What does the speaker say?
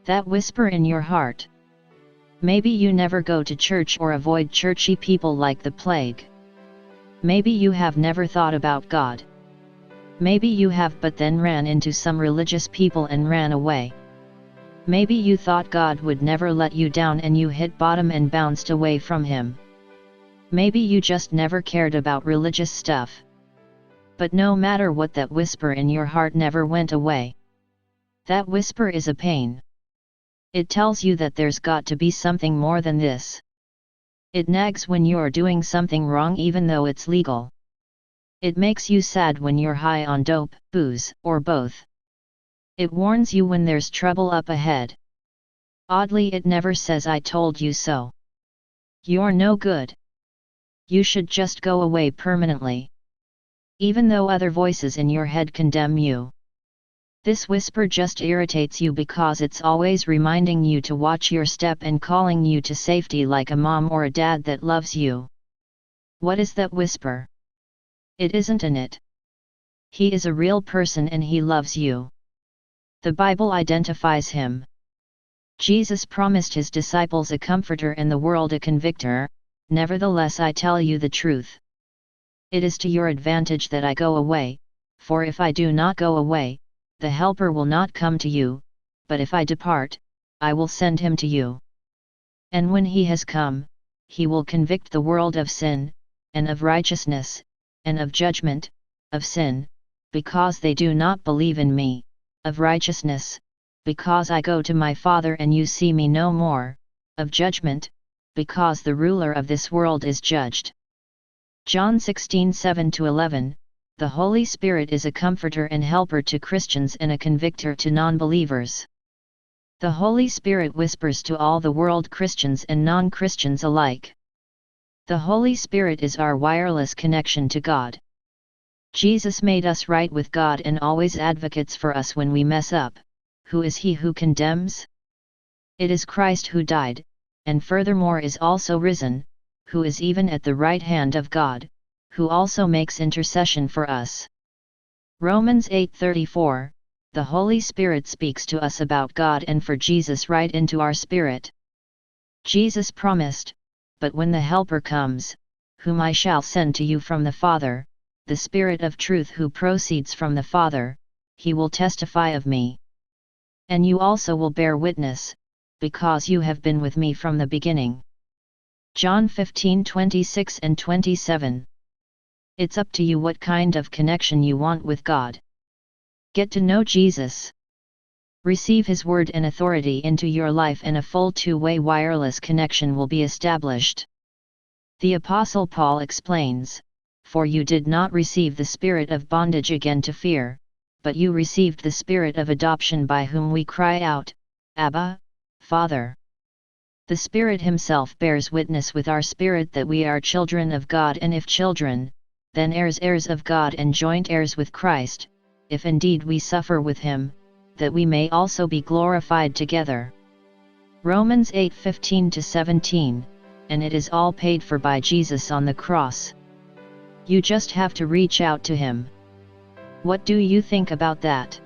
That whisper in your heart. Maybe you never go to church or avoid churchy people like the plague. Maybe you have never thought about God. Maybe you have but then ran into some religious people and ran away. Maybe you thought God would never let you down and you hit bottom and bounced away from Him. Maybe you just never cared about religious stuff. But no matter what, that whisper in your heart never went away. That whisper is a pain. It tells you that there's got to be something more than this. It nags when you're doing something wrong even though it's legal. It makes you sad when you're high on dope, booze, or both. It warns you when there's trouble up ahead. Oddly, it never says "I told you so." You're no good. You should just go away permanently. Even though other voices in your head condemn you. This whisper just irritates you because it's always reminding you to watch your step and calling you to safety like a mom or a dad that loves you. What is that whisper? It isn't an it. He is a real person and He loves you. The Bible identifies Him. Jesus promised His disciples a comforter and the world a convictor. Nevertheless, I tell you the truth. It is to your advantage that I go away, for if I do not go away, the Helper will not come to you, but if I depart, I will send Him to you. And when He has come, He will convict the world of sin, and of righteousness, and of judgment, of sin, because they do not believe in me, of righteousness, because I go to my Father and you see me no more, of judgment, because the ruler of this world is judged. John 16:7-11. The Holy Spirit is a comforter and helper to Christians and a convictor to non-believers. The Holy Spirit whispers to all the world, Christians and non-Christians alike. The Holy Spirit is our wireless connection to God. Jesus made us right with God and always advocates for us when we mess up. Who is He who condemns? It is Christ who died, and furthermore is also risen, who is even at the right hand of God, who also makes intercession for us. Romans 8:34. The Holy Spirit speaks to us about God and for Jesus right into our spirit. Jesus promised, "But when the Helper comes, whom I shall send to you from the Father, the Spirit of truth who proceeds from the Father, He will testify of me. And you also will bear witness, because you have been with me from the beginning." John 15:26 and 27. It's up to you what kind of connection you want with God. Get to know Jesus. Receive His word and authority into your life and a full two-way wireless connection will be established. The Apostle Paul explains, "For you did not receive the spirit of bondage again to fear, but you received the Spirit of adoption by whom we cry out, Abba, Father." The Spirit Himself bears witness with our spirit that we are children of God, and if children, then heirs of God and joint heirs with Christ, if indeed we suffer with Him, that we may also be glorified together. Romans 8:15-17, and it is all paid for by Jesus on the cross. You just have to reach out to Him. What do you think about that?